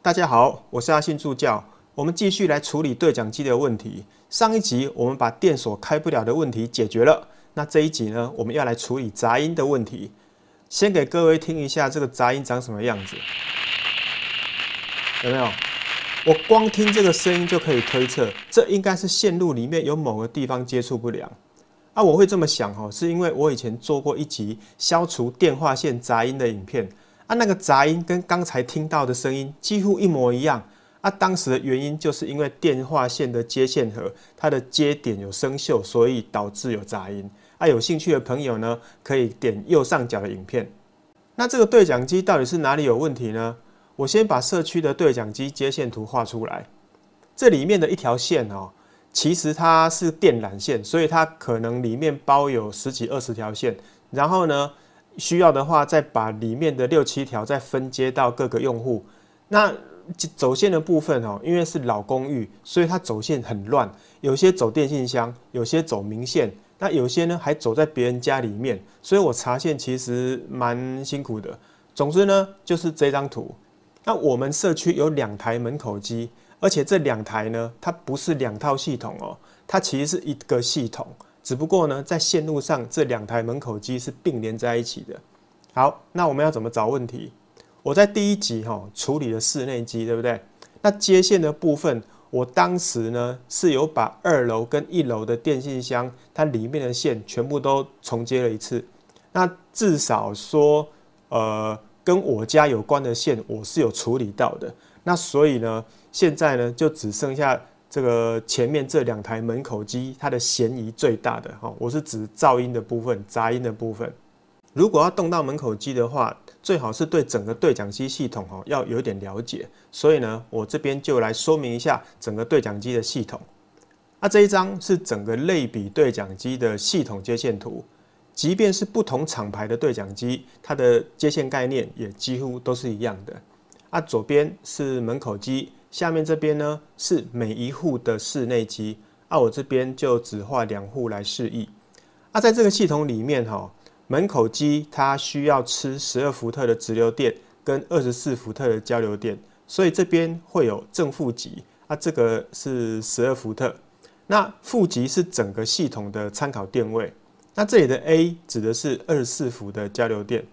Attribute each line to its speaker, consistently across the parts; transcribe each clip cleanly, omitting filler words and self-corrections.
Speaker 1: 大家好，我是阿信助教。我们继续来处理对讲机的问题。上一集我们把电锁开不了的问题解决了，那这一集呢，我们要来处理杂音的问题。先给各位听一下这个杂音长什么样子，有没有？我光听这个声音就可以推测，这应该是线路里面有某个地方接触不良。我会这么想是因为我以前做过一集消除电话线杂音的影片。那个杂音跟刚才听到的声音几乎一模一样。当时的原因就是因为电话线的接线盒它的接点有生锈，所以导致有杂音。有兴趣的朋友呢，可以点右上角的影片。那这个对讲机到底是哪里有问题呢？我先把社区的对讲机接线图画出来。这里面的一条线其实它是电缆线，所以它可能里面包有10几20条线。然后呢，需要的话，再把里面的6、7条再分接到各个用户。那走线的部分因为是老公寓，所以它走线很乱，有些走电信箱，有些走明线，那有些呢还走在别人家里面，所以我查线其实蛮辛苦的。总之呢，就是这张图。那我们社区有2台门口机，而且这2台呢，它不是2套系统它其实是一个系统。只不过呢，在线路上这2台门口机是并联在一起的。好，那我们要怎么找问题？我在第一集处理了室内机，对不对？那接线的部分，我当时呢是有把2楼跟1楼的电信箱，它里面的线全部都重接了一次。那至少说，跟我家有关的线，我是有处理到的。那所以呢，现在呢就只剩下这个前面这2台门口机，它的嫌疑最大的我是指噪音的部分、杂音的部分。如果要动到门口机的话，最好是对整个对讲机系统要有点了解。所以呢，我这边就来说明一下整个对讲机的系统。这一张是整个类比对讲机的系统接线图。即便是不同厂牌的对讲机，它的接线概念也几乎都是一样的。左边是门口机，下面这边呢是每一户的室内机。我这边就只画2户来示意。在这个系统里面门口机它需要吃12伏特的直流电跟24伏特的交流电，所以这边会有正负极。这个是12伏特。那负极是整个系统的参考电位。那这里的 A 指的是24伏的交流电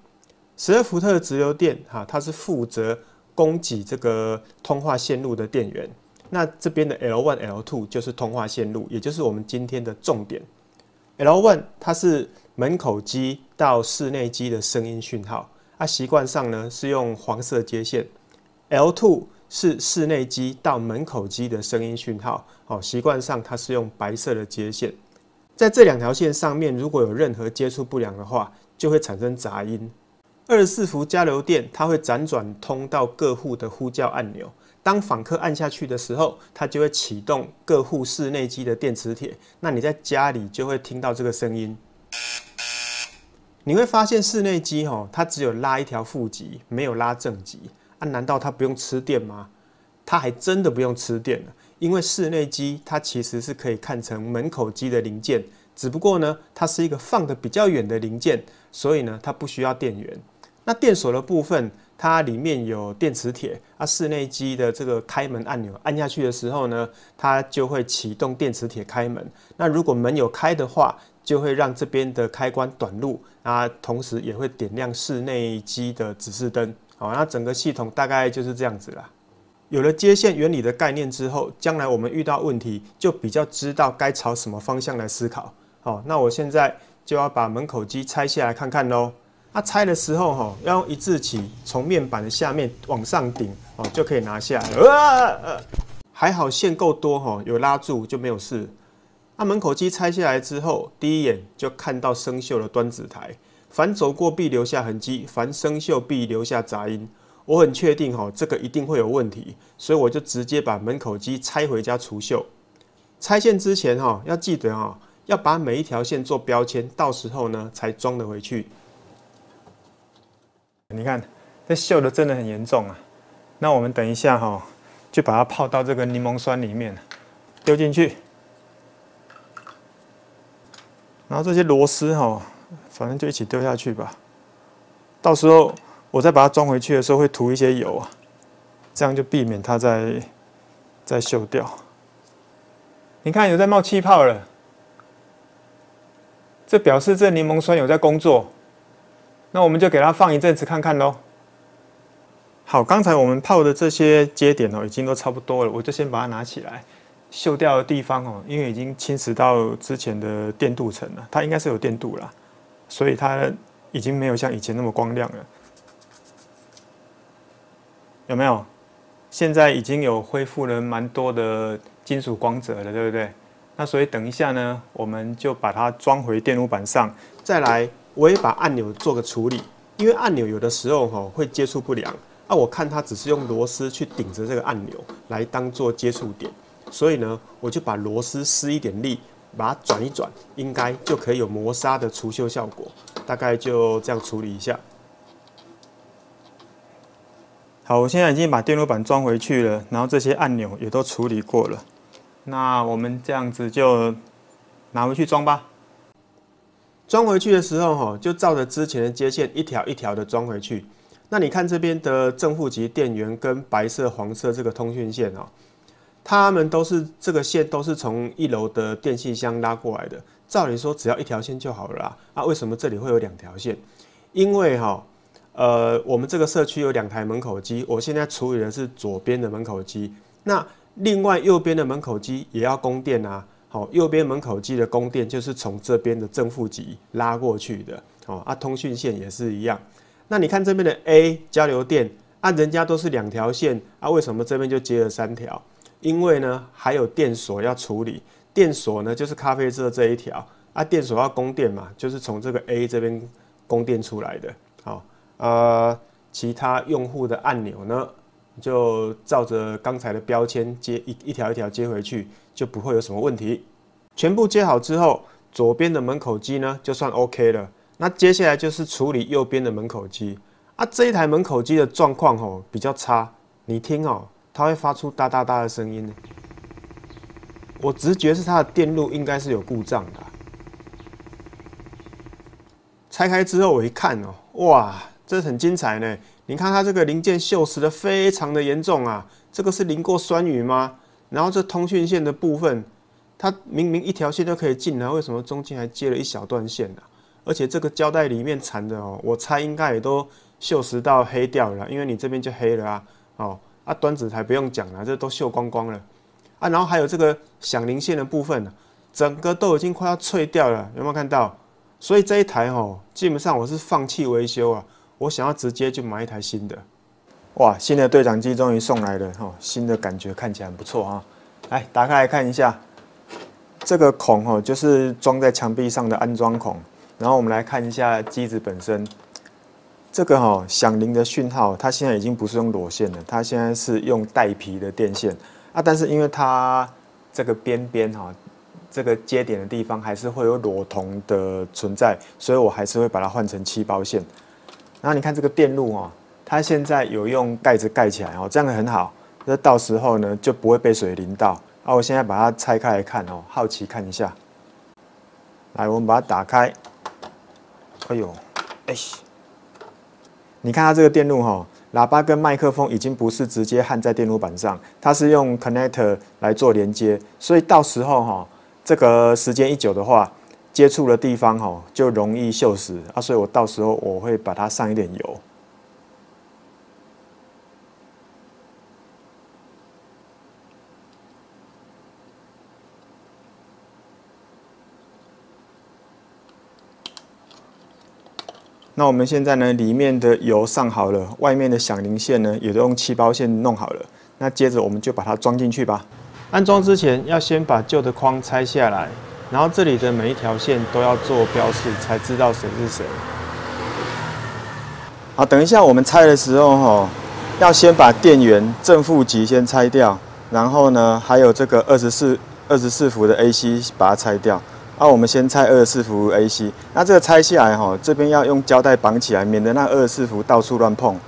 Speaker 1: ，12伏特的直流电它是负责供给这个通话线路的电源。那这边的 L1、L2 就是通话线路，也就是我们今天的重点。L1 它是门口机到室内机的声音讯号，习惯上呢是用黄色接线。L2 是室内机到门口机的声音讯号，习惯上它是用白色的接线。在这2条线上面，如果有任何接触不良的话，就会产生杂音。24伏交流电它会辗转通到各户的呼叫按钮，当访客按下去的时候，它就会启动各户室内机的电磁铁。那你在家里就会听到这个声音。你会发现室内机它只有拉一条负极，没有拉正极。难道它不用吃电吗？它还真的不用吃电了。因为室内机它其实是可以看成门口机的零件，只不过呢，它是一个放得比较远的零件，所以呢，它不需要电源。那电锁的部分，它里面有电磁铁，室内机的这个开门按钮按下去的时候呢，它就会启动电磁铁开门。那如果门有开的话，就会让这边的开关短路，同时也会点亮室内机的指示灯。那整个系统大概就是这样子啦。有了接线原理的概念之后，将来我们遇到问题就比较知道该朝什么方向来思考。那我现在就要把门口机拆下来看看咯。拆的时候要用1字起，从面板的下面往上顶就可以拿下来。还好线够多有拉住就没有事。门口机拆下来之后，第一眼就看到生锈的端子台，凡走过必留下痕迹，凡生锈必留下杂音。我很确定这个一定会有问题，所以我就直接把门口机拆回家除锈。拆线之前要记得要把每一条线做标签，到时候呢才装得回去。你看这锈的真的很严重啊！那我们等一下就把它泡到这个柠檬酸里面，丢进去。然后这些螺丝反正就一起丢下去吧。到时候我再把它装回去的时候，会涂一些油这样就避免它再锈掉。你看有在冒气泡了，这表示这柠檬酸有在工作。那我们就给它放一阵子看看咯。好，刚才我们泡的这些接点已经都差不多了，我就先把它拿起来。锈掉的地方因为已经侵蚀到之前的电镀层了，它应该是有电镀啦，所以它已经没有像以前那么光亮了。有没有？现在已经有恢复了蛮多的金属光泽了，对不对？那所以等一下呢，我们就把它装回电路板上。再来，我也把按钮做个处理，因为按钮有的时候会接触不良。我看它只是用螺丝去顶着这个按钮来当做接触点，所以呢，我就把螺丝施一点力，把它转一转，应该就可以有磨砂的除锈效果。大概就这样处理一下。好，我现在已经把电路板装回去了，然后这些按钮也都处理过了。那我们这样子就拿回去装吧。装回去的时候就照着之前的接线一条一条的装回去。那你看这边的正负极电源跟白色、黄色这个通讯线它们都是这个线都是从1楼的电信箱拉过来的。照理说只要一条线就好了啦。为什么这里会有2条线？因为我们这个社区有2台门口机，我现在处理的是左边的门口机。那另外右边的门口机也要供电啊。右边门口机的供电就是从这边的正负极拉过去的。通讯线也是一样。那你看这边的 A 交流电人家都是2条线为什么这边就接了3条？因为呢还有电锁要处理，电锁呢就是咖啡色这一条电锁要供电嘛，就是从这个 A 这边供电出来的。其他用户的按钮呢，就照着刚才的标签接一条一条接回去，就不会有什么问题。全部接好之后，左边的门口机呢就算 OK 了。那接下来就是处理右边的门口机这一台门口机的状况比较差，你听它会发出哒哒哒的声音。我直觉是它的电路应该是有故障的。拆开之后我一看哇，这很精彩呢！你看它这个零件锈蚀的非常的严重这个是淋过酸雨吗？然后这通讯线的部分，它明明一条线就可以进来，为什么中间还接了一小段线而且这个胶带里面缠的我猜应该也都锈蚀到黑掉了，因为你这边就黑了端子台不用讲了，这都锈光光了然后还有这个响铃线的部分整个都已经快要脆掉了，有没有看到？所以这一台基本上我是放弃维修我想要直接就买一台新的。哇，新的对讲机终于送来了新的感觉看起来很不错来打开来看一下，这个孔就是装在墙壁上的安装孔。然后我们来看一下机子本身，这个响铃的讯号，它现在已经不是用裸线了，它现在是用带皮的电线但是因为它这个边边这个接点的地方还是会有裸铜的存在，所以我还是会把它换成7包线。然后你看这个电路它现在有用盖子盖起来这样很好，这到时候呢就不会被水淋到我现在把它拆开来看好奇看一下。来，我们把它打开。哎呦，你看它这个电路喇叭跟麦克风已经不是直接焊在电路板上，它是用 connector 来做连接，所以到时候这个时间一久的话，接触的地方就容易锈蚀所以我到时候我会把它上一点油。那我们现在呢，里面的油上好了，外面的响铃线呢，也都用7包线弄好了。那接着我们就把它装进去吧。安装之前要先把旧的框拆下来，然后这里的每一条线都要做标示，才知道谁是谁。好，等一下我们拆的时候要先把电源正负极先拆掉，然后呢，还有这个24伏的 AC 把它拆掉。我们先拆24伏 AC， 那这个拆下来这边要用胶带绑起来，免得那24伏到处乱碰。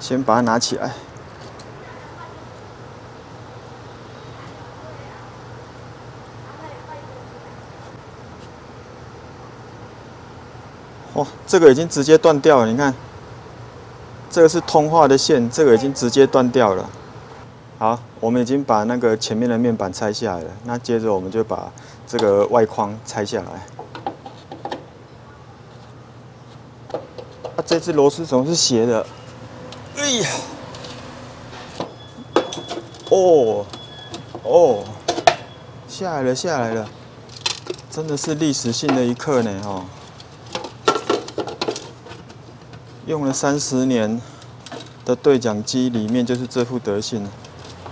Speaker 1: 先把它拿起来。这个已经直接断掉了，你看，
Speaker 2: 这个是通话的线，这个已经直接断掉了。好，我们已经把那个前面的面板拆下来了，那接着我们就把这个外框拆下来。这只螺丝总是斜的，哎呀，哦，下来了，下来了，真的是历史性的一刻呢，哦。用了30年的对讲机，里面就是这副德性。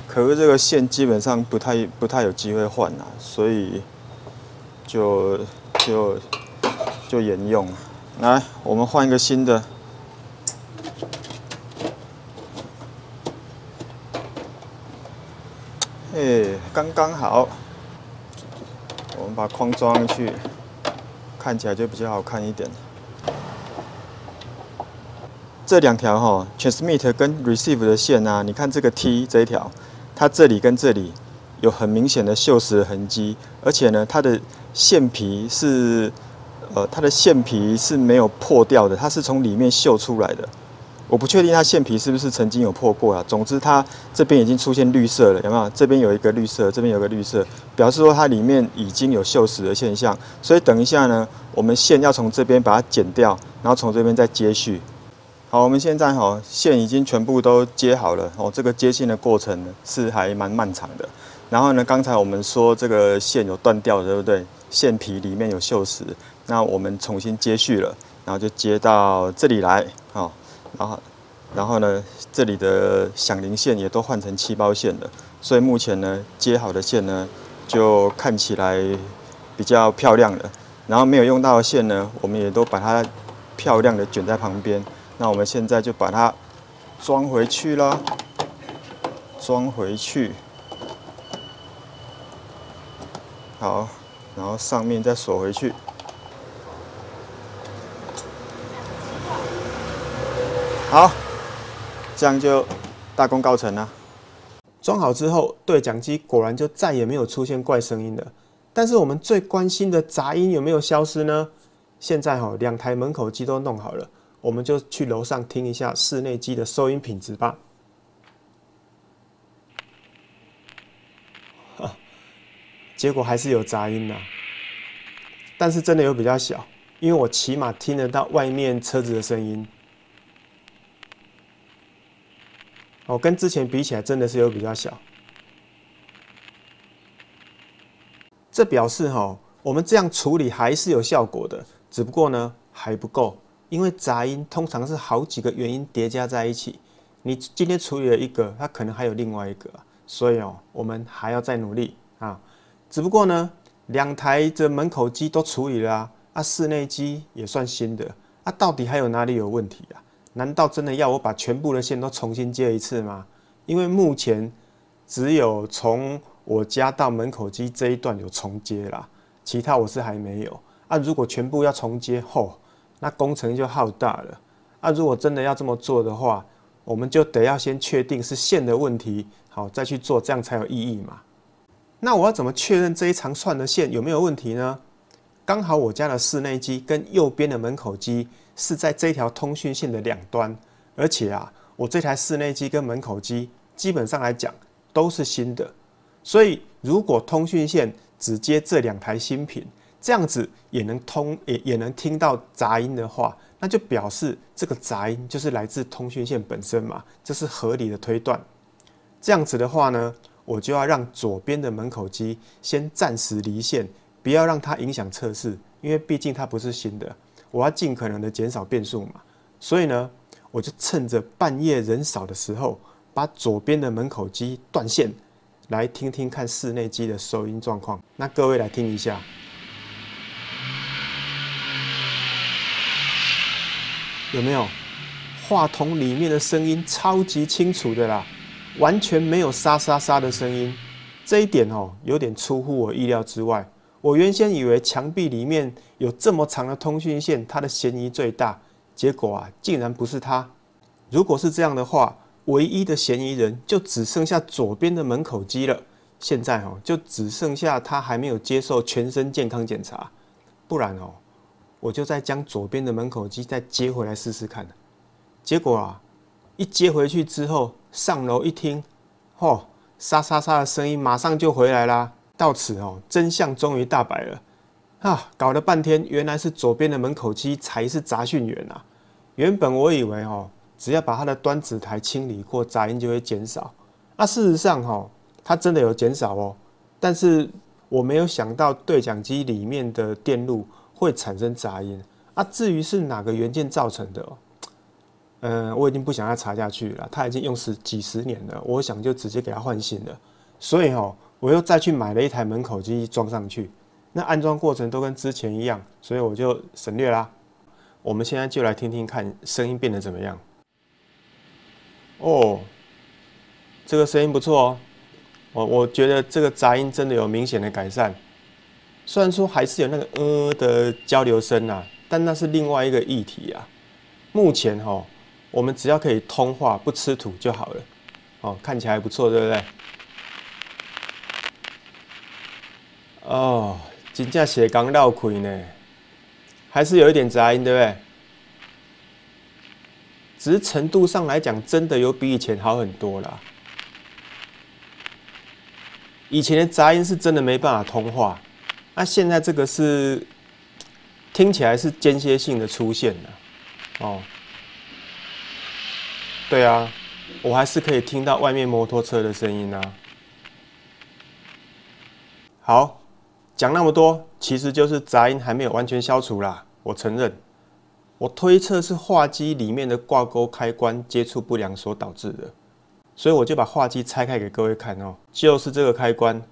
Speaker 2: 可是这个线基本上不太有机会换啦，所以就沿用。来，我们换一个新的。刚刚好。我们把框装上去，看起来就比较好看一点。这两条transmit 跟 receive 的线啊，你看这个 T 这一条，它这里跟这里有很明显的锈蚀的痕迹，而且呢，它的线皮是没有破掉的，它是从里面锈出来的。我不确定它线皮是不是曾经有破过啊。总之，它这边已经出现绿色了，有没有？这边有一个绿色，这边有个绿色，表示说它里面已经有锈蚀的现象。所以等一下呢，我们线要从这边把它剪掉，然后从这边再接续。好，我们现在线已经全部都接好了这个接线的过程呢是还蛮漫长的。然后呢，刚才我们说这个线有断掉的，对不对？线皮里面有锈蚀，那我们重新接续了，然后就接到这里来然后呢，这里的响铃线也都换成气包线了，所以目前呢，接好的线呢就看起来比较漂亮了。然后没有用到的线呢，我们也都把它漂亮的卷在旁边。那我们现在就把它装回去啦，装回去。好，然后上面再锁回去。好，这样就大功告成了。
Speaker 1: 装好之后，对讲机果然就再也没有出现怪声音了。但是我们最关心的杂音有没有消失呢？现在2台门口机都弄好了。我们就去楼上听一下室内机的收音品质吧。结果还是有杂音但是真的有比较小，因为我起码听得到外面车子的声音。跟之前比起来真的是有比较小。这表示我们这样处理还是有效果的，只不过呢还不够。因为杂音通常是好几个原因叠加在一起，你今天处理了一个，它可能还有另外一个，所以我们还要再努力啊。只不过呢，2台的门口机都处理了室内机也算新的到底还有哪里有问题啊？难道真的要我把全部的线都重新接一次吗？因为目前只有从我家到门口机这一段有重接啦，其他我是还没有如果全部要重接那工程就浩大了如果真的要这么做的话，我们就得要先确定是线的问题，好再去做，这样才有意义嘛。那我要怎么确认这一长串的线有没有问题呢？刚好我家的室内机跟右边的门口机是在这条通讯线的两端，而且我这台室内机跟门口机基本上来讲都是新的，所以如果通讯线只接这2台新品，这样子也能听到杂音的话，那就表示这个杂音就是来自通讯线本身嘛，这是合理的推断。这样子的话呢，我就要让左边的门口机先暂时离线，不要让它影响测试，因为毕竟它不是新的，我要尽可能的减少变数嘛。所以呢，我就趁着半夜人少的时候，把左边的门口机断线，来听听看室内机的收音状况。那各位来听一下。有没有？话筒里面的声音超级清楚的啦，完全没有沙沙沙的声音。这一点有点出乎我意料之外。我原先以为墙壁里面有这么长的通讯线，它的嫌疑最大，结果竟然不是它。如果是这样的话，唯一的嫌疑人就只剩下左边的门口机了。现在就只剩下他还没有接受全身健康检查，不然我就再将左边的门口机再接回来试试看。结果一接回去之后，上楼一听，吼，沙沙沙的声音马上就回来啦。到此哦，真相终于大白了啊！搞了半天，原来是左边的门口机才是杂讯源啊。原本我以为哦，只要把它的端子台清理过，杂音就会减少。那事实上哦，它真的有减少哦，但是我没有想到对讲机里面的电路会产生杂音啊。至于是哪个元件造成的哦，我已经不想要查下去了，它已经用几十年了，我想就直接给它换新了。所以哦，我又再去买了一台门口机装上去，那安装过程都跟之前一样，所以我就省略啦。我们现在就来听听看声音变得怎么样。哦，这个声音不错哦，我觉得这个杂音真的有明显的改善。虽然说还是有那个的交流声啊，但那是另外一个议题啊。目前哦，我们只要可以通话不吃土就好了。哦，看起来还不错，对不对？哦，真正血刚绕开呢，还是有一点杂音，对不对？只是程度上来讲，真的有比以前好很多啦。以前的杂音是真的没办法通话，那现在这个是听起来是间歇性的出现的哦。对啊，我还是可以听到外面摩托车的声音啊。好。讲那么多，其实就是杂音还没有完全消除啦。我承认，我推测是话机里面的挂钩开关接触不良所导致的，所以我就把话机拆开给各位看哦，就是这个开关。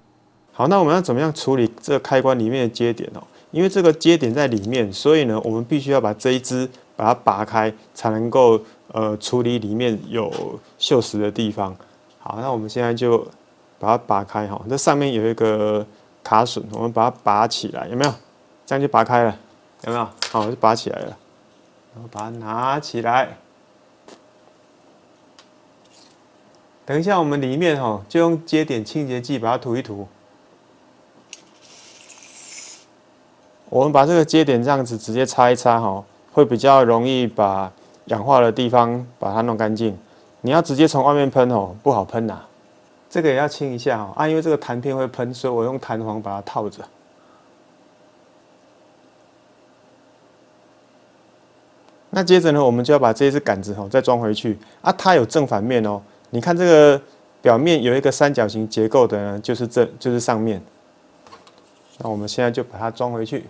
Speaker 1: 好，那我们要怎么样处理这个开关里面的接点哦？因为这个接点在里面，所以呢，我们必须要把这一支把它拔开，才能够处理里面有锈蚀的地方。好，那我们现在就把它拔开哈，这上面有一个卡榫，我们把它拔起来，有没有？这样就拔开了，有没有？好，就拔起来了。然后把它拿起来。等一下，我们里面就用接点清洁剂把它涂一涂。我们把这个接点这样子直接擦一擦会比较容易把氧化的地方把它弄干净。你要直接从外面喷不好喷呐。这个也要清一下因为这个弹片会喷，所以我用弹簧把它套着。那接着呢，我们就要把这一支杆子再装回去啊。它有正反面哦。你看这个表面有一个三角形结构的呢，就是上面。那我们现在就把它装回去。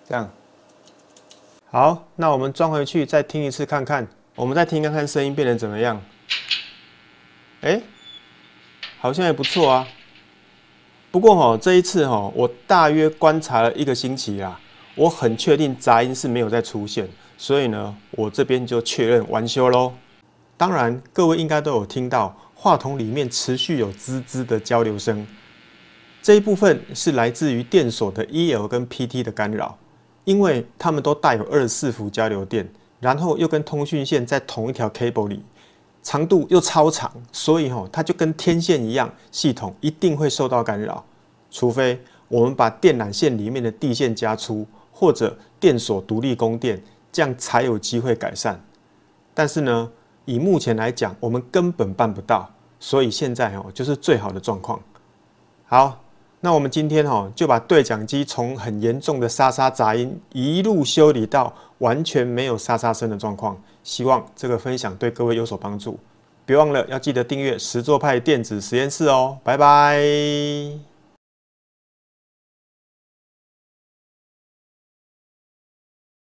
Speaker 1: 这样。好，那我们装回去，再听一次看看。我们再听看看声音变得怎么样？好像也不错啊。不过这一次我大约观察了1个星期啦，我很确定杂音是没有再出现，所以呢，我这边就确认完修咯。当然，各位应该都有听到话筒里面持续有滋滋的交流声，这一部分是来自于电锁的 EL 跟 PT 的干扰。因为它们都带有24伏交流电，然后又跟通讯线在同一条 cable 里，长度又超长，所以它就跟天线一样，系统一定会受到干扰。除非我们把电缆线里面的地线加粗，或者电锁独立供电，这样才有机会改善。但是呢，以目前来讲，我们根本办不到，所以现在就是最好的状况。好。那我们今天就把对讲机从很严重的沙沙杂音一路修理到完全没有沙沙声的状况，希望这个分享对各位有所帮助。别忘了要记得订阅实作派电子实验室哦，拜拜。